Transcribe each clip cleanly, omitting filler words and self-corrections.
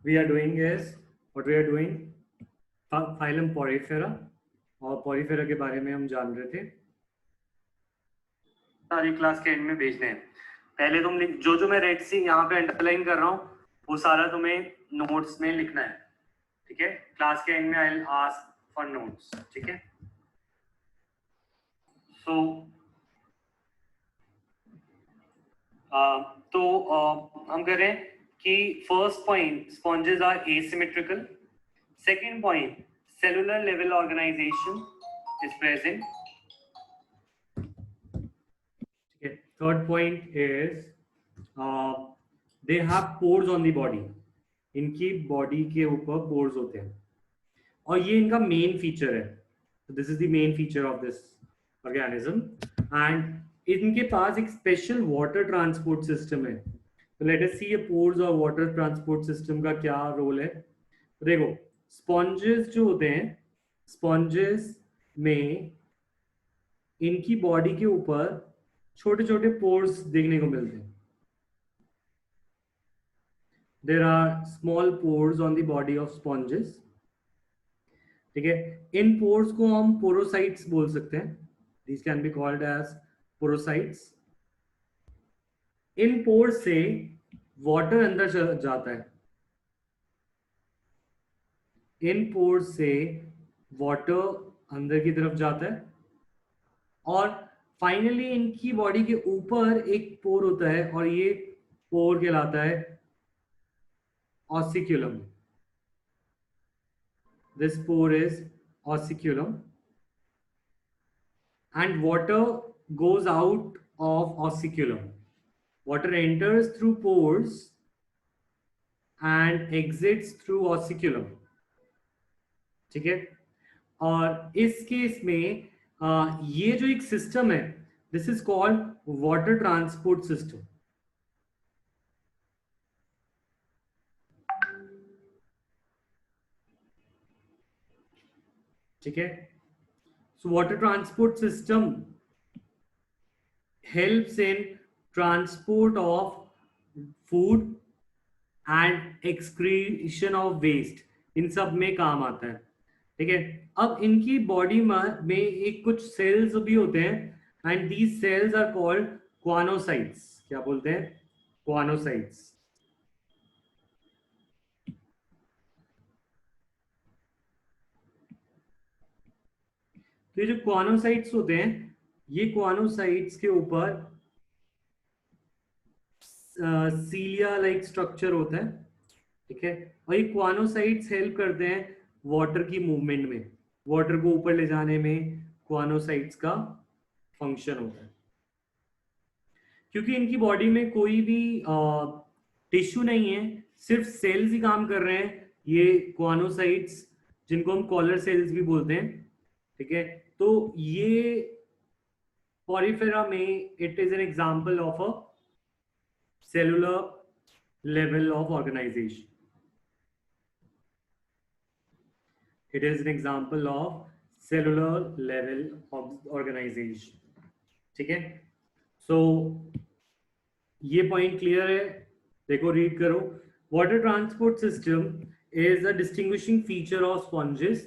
we are doing is what we are doing phylum Porifera, और Porifera के बारे में हम जान रहे थे। सारी क्लास के एंड में भेजने हैं। पहले तुम जो जो मैं रेड सी यहाँ पे अंडरलाइन कर रहा हूँ वो सारा तुम्हें नोट्स में लिखना है, ठीक है। क्लास के एंड में I will ask for notes, ठीक है। सो हम कह रहे हैं कि first point sponges are asymmetrical, second point cellular level organization is present, ठीक है। Third point is they have pores on the body, इनकी बॉडी के ऊपर पोर्स होते हैं और ये इनका मेन फीचर है। This is the main feature of this organism and इनके पास एक स्पेशल वाटर ट्रांसपोर्ट सिस्टम है। तो लेट अस सी ये पोर्स और वाटर ट्रांसपोर्ट सिस्टम का क्या रोल है। तो देखो स्पॉन्जेस जो होते हैं, स्पॉन्जेस में इनकी बॉडी के ऊपर छोटे छोटे पोर्स देखने को मिलते हैं। There are small pores on the body of sponges, ठीक है। इन पोर्स को हम पोरोसाइट्स बोल सकते हैं। This can be called as porocytes. इन पोर्स से वाटर अंदर जाता है, इन पोर्स से वाटर अंदर की तरफ जाता है और फाइनली इनकी बॉडी के ऊपर एक पोर होता है और ये पोर कहलाता है osculum. This pore is osculum and water goes out of ossiculum. Water enters through pores and exits through ossiculum, ठीक है। और इस केस में ये जो एक सिस्टम है, this is called water transport system, ठीक है। So water transport system helps in transport of food and excretion of waste, इन सब में काम आता है, ठीक है। अब इनकी बॉडी में एक कुछ सेल्स भी होते हैं and these cells are called choanocytes. क्या बोलते हैं? क्वानोसाइट्स। तो ये जो क्वानोसाइट्स होते हैं, ये क्वानोसाइट्स के ऊपर सीलिया लाइक स्ट्रक्चर होता है, ठीक है। और ये क्वानोसाइट्स हेल्प करते हैं वाटर की मूवमेंट में, वाटर को ऊपर ले जाने में क्वानोसाइट्स का फंक्शन होता है। क्योंकि इनकी बॉडी में कोई भी टिश्यू नहीं है, सिर्फ सेल्स ही काम कर रहे हैं, ये क्वानोसाइट्स जिनको हम कॉलर सेल्स भी बोलते हैं, ठीक है। तो ये पोरिफेरा में it is an example of a cellular level of organization. It is an example of cellular level of organization, ठीक है। सो ये पॉइंट क्लियर है? देखो रीड करो। Water transport system is a distinguishing feature of sponges.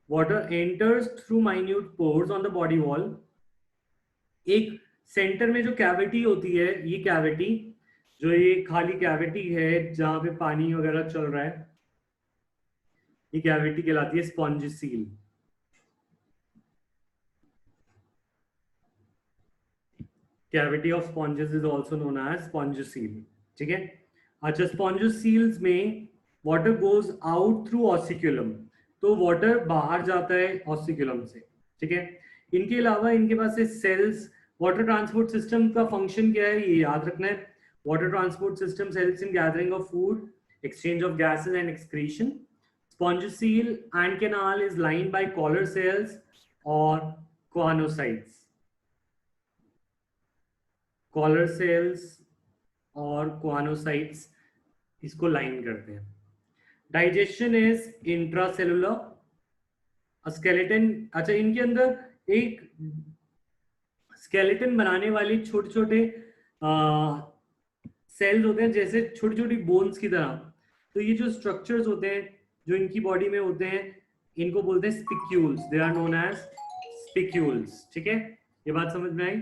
Water enters through minute pores on the body wall. एक centre में जो cavity होती है, ये कैविटी जो ये खाली कैविटी है जहां पे पानी वगैरह चल रहा है, ये कैविटी कहलाती है spongocoel. Cavity of sponges is also known as spongocoel, ठीक है। अच्छा, स्पॉन्जिसील्स में water goes out through osculum, तो वाटर बाहर जाता है ऑसिक्यूलम से, ठीक है। इनके अलावा इनके पास सेल्स, वाटर ट्रांसपोर्ट सिस्टम का फंक्शन क्या है ये याद रखना है। Water transport system helps in gathering of food, exchange of gases and excretion. Spongiceal ant canal is lined by collar cells or choanocytes. Collar cells और choanocytes इसको line करते हैं। Digestion is intracellular, skeleton. अच्छा, इनके अंदर एक skeleton बनाने वाली छोटे छोटे सेल्स होते हैं, जैसे छोटी छोटी बोन्स की तरह। तो ये जो स्ट्रक्चर्स होते हैं जो इनकी बॉडी में होते हैं, इनको बोलते हैं spicules. They are known as spicules. ठीक है, ये बात समझ में आई?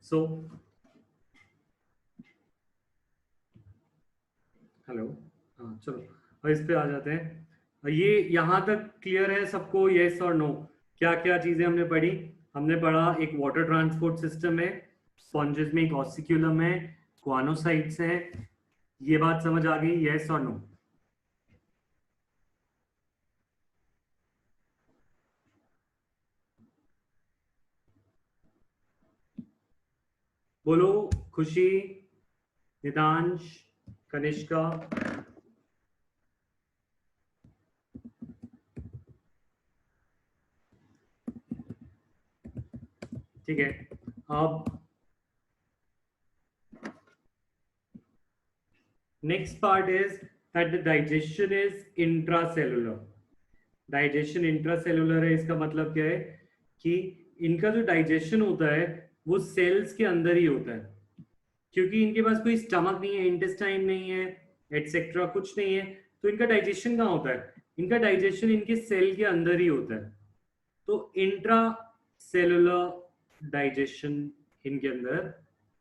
सो हेलो, हाँ चलो, और इस पे आ जाते हैं। ये यहाँ तक क्लियर है सबको? यस और नो? क्या क्या चीजें हमने पढ़ी? हमने पढ़ा एक वाटर ट्रांसपोर्ट सिस्टम है, स्पॉन्जेस में एक ऑसिक्यूलम है, ग्वानोसाइट्स है। ये बात समझ आ गई? यस और नो? बोलो। खुशी, निदांश, कनिष्का। ठीक है, अब next part is that the digestion is intracellular. Digestion intracellular है, इसका मतलब क्या है कि इनका जो डाइजेशन होता है वो सेल्स के अंदर ही होता है, क्योंकि इनके पास कोई स्टमक नहीं है, इंटेस्टाइन नहीं है, एटसेट्रा कुछ नहीं है। तो इनका डाइजेशन कहाँ होता है? इनका डाइजेशन इनके सेल के अंदर ही होता है। तो इंट्रा सेलुलर डाइजेशन इनके अंदर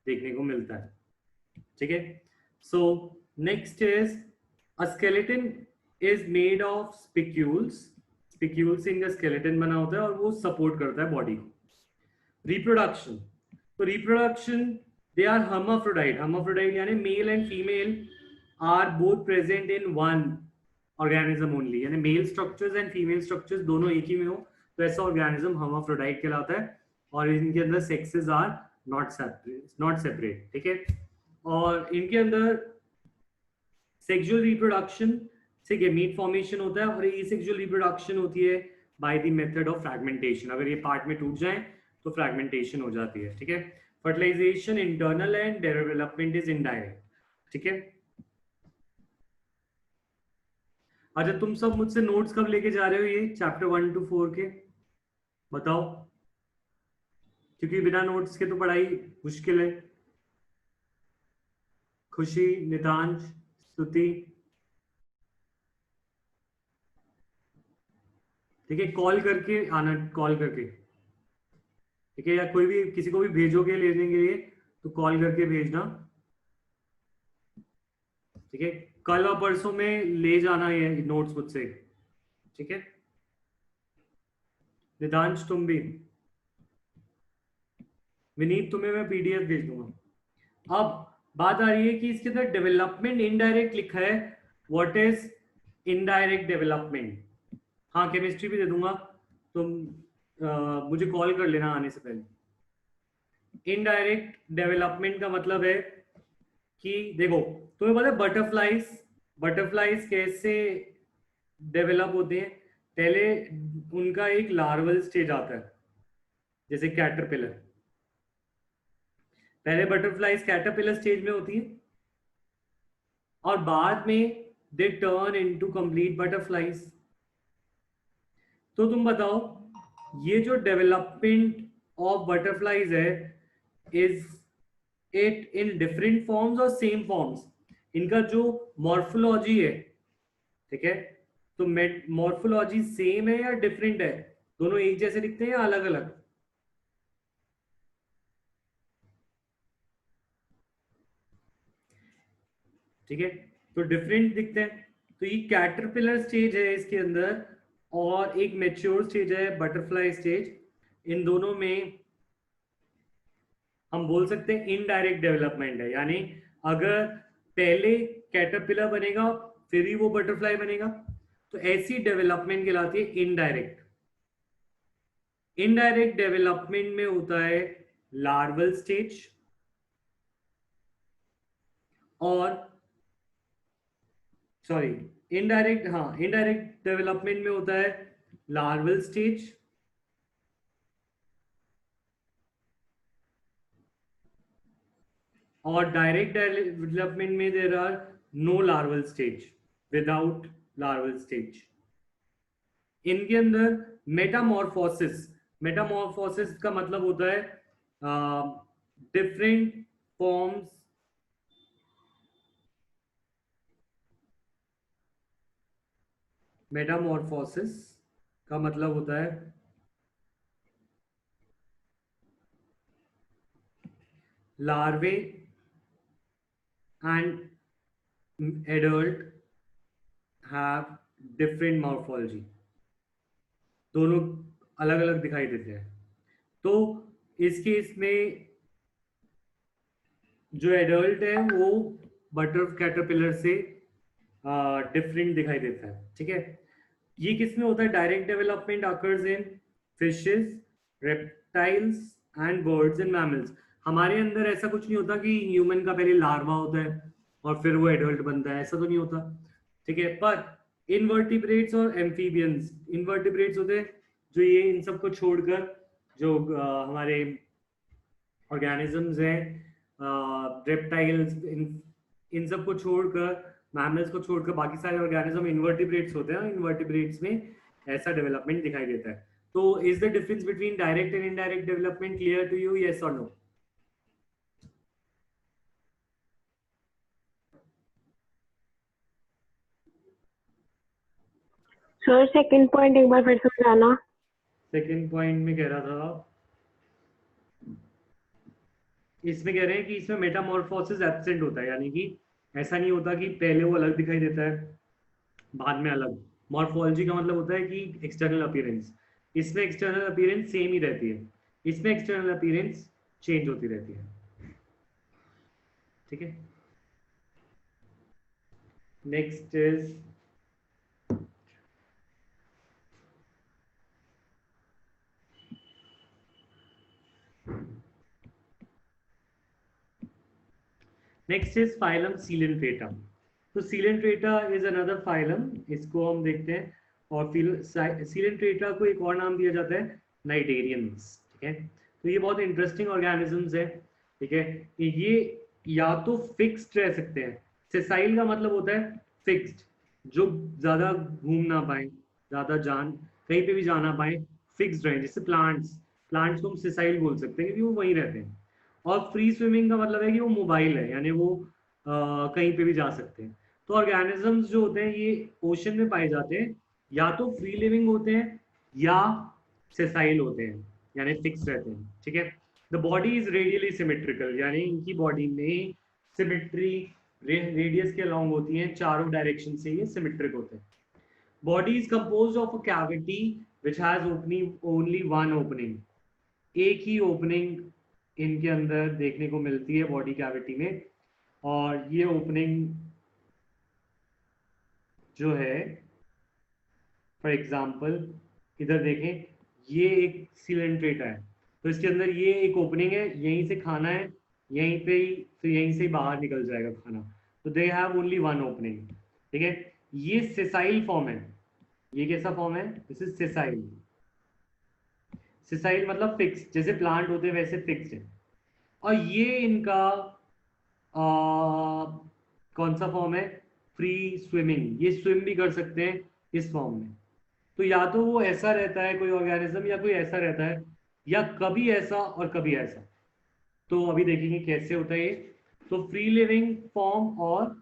देखने को मिलता है। ठीक है, so next is a skeleton is made of spicules. Spicule से इनका स्केलेटन बना होता है और वो सपोर्ट करता है बॉडी को। रिप्रोडक्शन, तो reproduction they are hermaphrodite। hermaphrodite यानी male and female are both present in one organism only, यानी male structures and female structures दोनों एक ही में हो तो ऐसा ऑर्गेनिज्म hermaphrodite कहलाता है। और इनके अंदर सेक्सेस आर नॉट सेपरेट। ठीक है, और इनके अंदर सेक्सुअल रिप्रोडक्शन से गैमीट फॉर्मेशन होता है और ये सेक्सुअल रिप्रोडक्शन होती है by the method of fragmentation. अगर ये पार्ट में टूट जाए तो फ्रैगमेंटेशन हो जाती है। ठीक है, fertilization internal and development is indirect. ठीक है, अच्छा तुम सब मुझसे नोट्स कब लेके जा रहे हो ये चैप्टर 1 to 4 के? बताओ, क्योंकि बिना नोट्स के तो पढ़ाई मुश्किल है। खुशी, नितांश, स्तुति। ठीक है, कॉल करके आना, कॉल करके। ठीक है, या कोई भी किसी को भी भेजोगे लेने के लिए तो कॉल करके भेजना। ठीक है, कल और परसों में ले जाना ये नोट्स मुझसे। ठीक है, निदांश तुम भी। विनीत तुम्हें मैं पीडीएफ भेज दूंगा। अब बात आ रही है कि इसके अंदर डेवलपमेंट इनडायरेक्ट लिखा है। What is indirect development? हाँ, केमिस्ट्री भी दे दूंगा, तुम मुझे कॉल कर लेना आने से पहले। इनडायरेक्ट डेवलपमेंट का मतलब है कि देखो, तुम्हें पता है बटरफ्लाइज कैसे डेवलप होते हैं? पहले उनका एक लार्वल स्टेज आता है, जैसे कैटरपिलर। पहले बटरफ्लाइज कैटरपिलर स्टेज में होती है और बाद में they turn into complete butterflies. तो तुम बताओ, ये जो डेवलपमेंट ऑफ बटरफ्लाइज है, is it in different forms और सेम फॉर्म्स? इनका जो मॉर्फोलॉजी है, ठीक है, तो मॉर्फोलॉजी सेम है या डिफरेंट है? दोनों एक जैसे दिखते हैं या अलग अलग? ठीक है, तो डिफरेंट दिखते हैं। तो ये कैटरपिलर स्टेज है इसके अंदर, और एक मेच्योर स्टेज है बटरफ्लाई स्टेज। इन दोनों में हम बोल सकते हैं इनडायरेक्ट डेवलपमेंट है, यानी अगर पहले कैटरपिलर बनेगा फिर ही वो बटरफ्लाई बनेगा, तो ऐसी डेवलपमेंट कहलाती है इनडायरेक्ट। इनडायरेक्ट डेवलपमेंट में होता है लार्वल स्टेज, और सॉरी, इनडायरेक्ट, हाँ, इनडायरेक्ट डेवलपमेंट में होता है लार्वल स्टेज, और डायरेक्ट डेवलपमेंट में there are no larval stage, without larval stage. इनके अंदर मेटामॉर्फोसिस, मेटामॉर्फोसिस का मतलब होता है डिफरेंट फॉर्म्स, मेटामॉर्फोसिस का मतलब होता है larvae and adult have different morphology, दोनों अलग अलग दिखाई देते हैं। तो इस केस में जो एडल्ट है वो बटर कैटरपिलर से डिफरेंट दिखाई देता है, ठीक है। ये किस में होता है? Direct development occurs in fishes, reptiles and birds and mammals. हमारे अंदर ऐसा कुछ नहीं होता कि ह्यूमन का पहले लार्वा होता है और फिर वो एडल्ट बनता है, ऐसा तो नहीं होता, ठीक है। पर इनवर्टिब्रेट्स और एम्फीबियंस, इनवर्टिब्रेट्स होते हैं जो ये इन सब को छोड़कर जो हमारे ऑर्गेनिजम्स हैं, रेप्टाइल्स, इन सब को छोड़कर, मैमल्स को छोड़कर बाकी सारे ऑर्गेनिज्म इन्वर्टिब्रेट्स होते हैं। इन्वर्टिब्रेट्स में ऐसा डेवलपमेंट दिखाई देता है। तो is the difference between direct and indirect development clear to you, yes और नो? सर सेकंड पॉइंट एक बार फिर से बताना। सेकंड पॉइंट में कह रहा था, इसमें कह रहे हैं कि इसमें मेटामॉर्फोसिस एब्सेंट होता है, यानी कि ऐसा नहीं होता कि पहले वो अलग दिखाई देता है बाद में अलग। मॉर्फोलॉजी का मतलब होता है कि एक्सटर्नल अपीयरेंस, इसमें एक्सटर्नल अपीयरेंस सेम ही रहती है, इसमें एक्सटर्नल अपीयरेंस चेंज होती रहती है, ठीक है। Next is next is phylum Coelenterata. तो सीलेंट्रेटा इज अनदर फाइलम, इसको हम देखते हैं। और सीलेंट्रेटा को एक और नाम दिया जाता है नाइटेरियंस, ठीक है। तो ये बहुत इंटरेस्टिंग ऑर्गेनिजम्स है, ठीक है। ये या तो फिक्स्ड रह सकते हैं, सेसाइल का मतलब होता है फिक्स्ड, जो ज्यादा घूम ना पाए, ज्यादा जान कहीं पे भी जा ना पाए, फिक्स्ड रहे, जैसे प्लांट्स, प्लांट्स को हम सेसाइल बोल सकते हैं क्योंकि वो वहीं रहते हैं। और फ्री स्विमिंग का मतलब है कि वो मोबाइल है, यानी वो कहीं पे भी जा सकते हैं। तो ऑर्गेनिजम्स जो होते हैं ये ओशन में पाए जाते हैं, या तो फ्री लिविंग होते हैं या सेसाइल होते हैं, यानी फिक्स रहते हैं, ठीक है। The body is radially symmetrical, यानी इनकी बॉडी में सिमेट्री रेडियस के अलॉन्ग होती है, चारों डायरेक्शन से ये सिमेट्रिक होते हैं। Body is composed of a cavity which has opening only one opening, एक ही ओपनिंग इनके अंदर देखने को मिलती है बॉडी कैविटी में। और ये ओपनिंग जो है, फॉर एग्जांपल इधर देखें, ये एक सिलेंट्रेटा है, तो इसके अंदर ये एक ओपनिंग है, यहीं से खाना है यहीं पे ही, तो यहीं से ही बाहर निकल जाएगा खाना। तो they have only one opening. ठीक है, ये सेसाइल फॉर्म है। ये कैसा फॉर्म है? This is sessile. सेसाइल मतलब फिक्स, जैसे प्लांट होते हैं वैसे फिक्स्ड है। और ये इनका कौन सा फॉर्म है? Free swimming. ये स्विम भी कर सकते हैं इस फॉर्म में। तो या तो वो ऐसा रहता है कोई ऑर्गेनिज्म, या कोई ऐसा रहता है, या कभी ऐसा और कभी ऐसा। तो अभी देखेंगे कैसे होता है ये। तो फ्री लिविंग फॉर्म और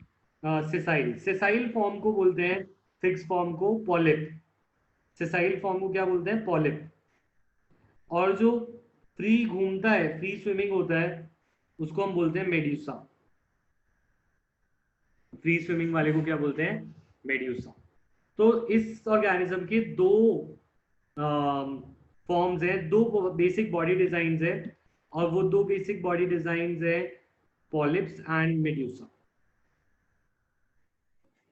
सेसाइल। सेसाइल फॉर्म को बोलते हैं, फिक्स फॉर्म को पॉलिप। सेसाइल फॉर्म को क्या बोलते हैं? पॉलिप। और जो फ्री घूमता है, फ्री स्विमिंग होता है, उसको हम बोलते हैं मेड्यूसा। फ्री स्विमिंग वाले को क्या बोलते हैं? मेड्यूसा। तो इस ऑर्गेनिज्म के दो फॉर्म्स हैं, दो बेसिक बॉडी डिजाइन है। और वो दो बेसिक बॉडी डिजाइन है पॉलिप्स एंड मेड्यूसा।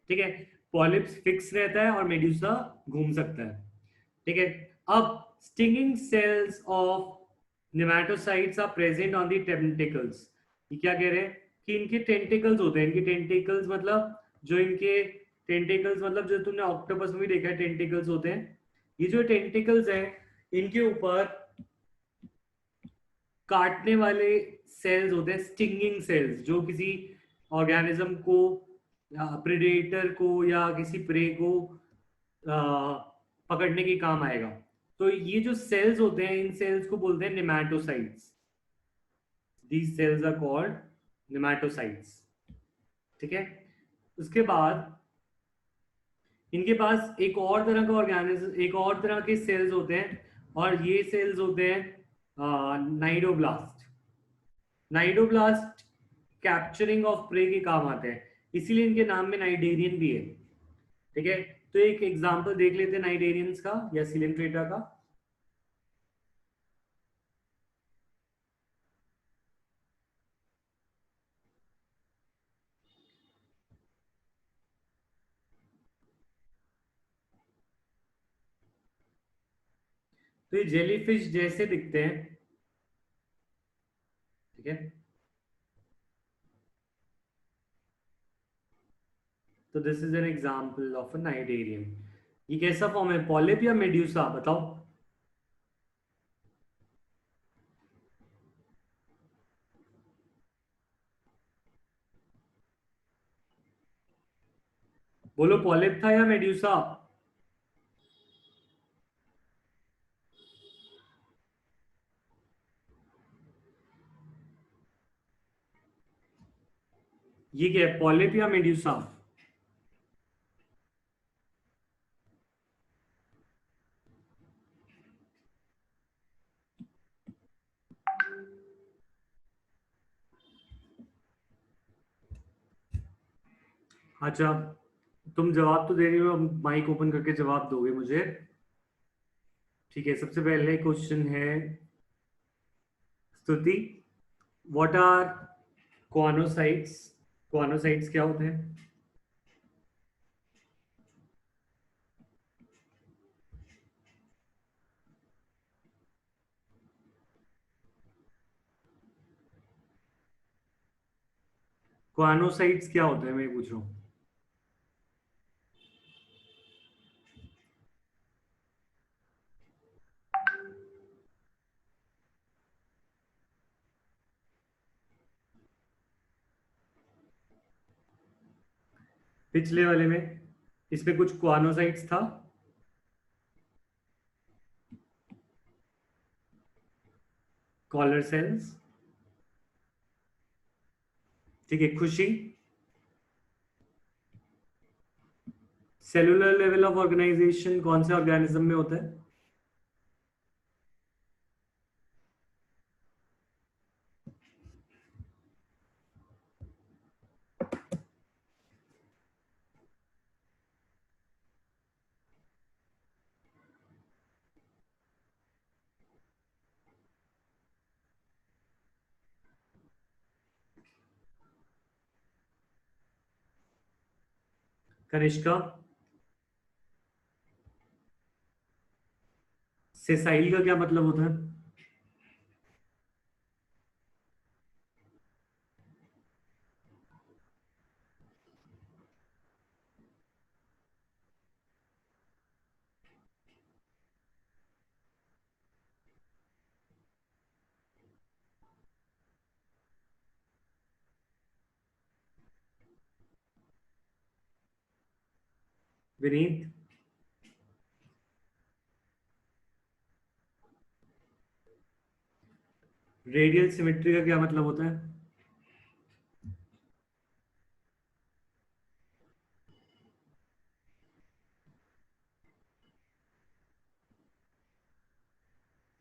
ठीक है, पॉलिप्स फिक्स रहता है और मेड्यूसा घूम सकता है। ठीक है, अब stinging cells of nematocytes are present on the tentacles. ये क्या कह रहे हैं? कि इनके टेंटिकल्स होते हैं। इनके टेंटिकल्स मतलब जो इनके टेंटिकल्स मतलब जो तुमने ऑक्टोपस में भी देखा है, टेंटिकल्स होते हैं। ये जो टेंटिकल्स हैं, इनके ऊपर काटने वाले सेल्स होते हैं, स्टिंगिंग सेल्स, जो किसी ऑर्गेनिज्म को, प्रेडेटर को या किसी प्रे को पकड़ने के काम आएगा। तो ये जो सेल्स होते हैं, इन सेल्स को बोलते हैं nematocytes. These cells are called nematocytes. ठीक है, उसके बाद इनके पास एक और तरह का ऑर्गेनिज्म, एक और तरह के सेल्स होते हैं, और ये सेल्स होते हैं cnidoblast. Cnidoblast capturing of prey के काम आते हैं, इसीलिए इनके नाम में नाइडेरियन भी है। ठीक है, तो एक एग्जांपल देख लेते हैं नाइडेरियंस का या सिलेंट्रेटा का। तो ये जेलीफिश जैसे दिखते हैं। ठीक है, तो this is an example of a cnidarian. ये कैसा फॉर्म है? पॉलिप या मेड्यूसा? बताओ। बोलो, पॉलिप था या मेड्यूसा? ये क्या है, पॉलिप या मेड्यूसा? अच्छा, तुम जवाब तो दे रही हो, माइक ओपन करके जवाब दोगे मुझे। ठीक है, सबसे पहले क्वेश्चन है, स्तुति, व्हाट आर क्वानोसाइट्स? क्वानोसाइट्स क्या होते हैं? क्वानोसाइट्स क्या होते हैं, मैं ये पूछ रहा हूँ। पिछले वाले में इसमें कुछ क्वानोसाइट्स था। Collar cells. ठीक है, खुशी। सेलुलर लेवल ऑफ ऑर्गेनाइजेशन कौन से ऑर्गेनिज्म में होता है? कनिष्का, सेसाइल का क्या मतलब होता है? विनीत, रेडियल सिमेट्री का क्या मतलब होता है?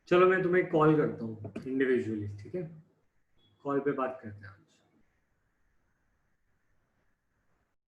चलो मैं तुम्हें कॉल करता हूँ इंडिविजुअली, ठीक है? कॉल पे बात करते हैं।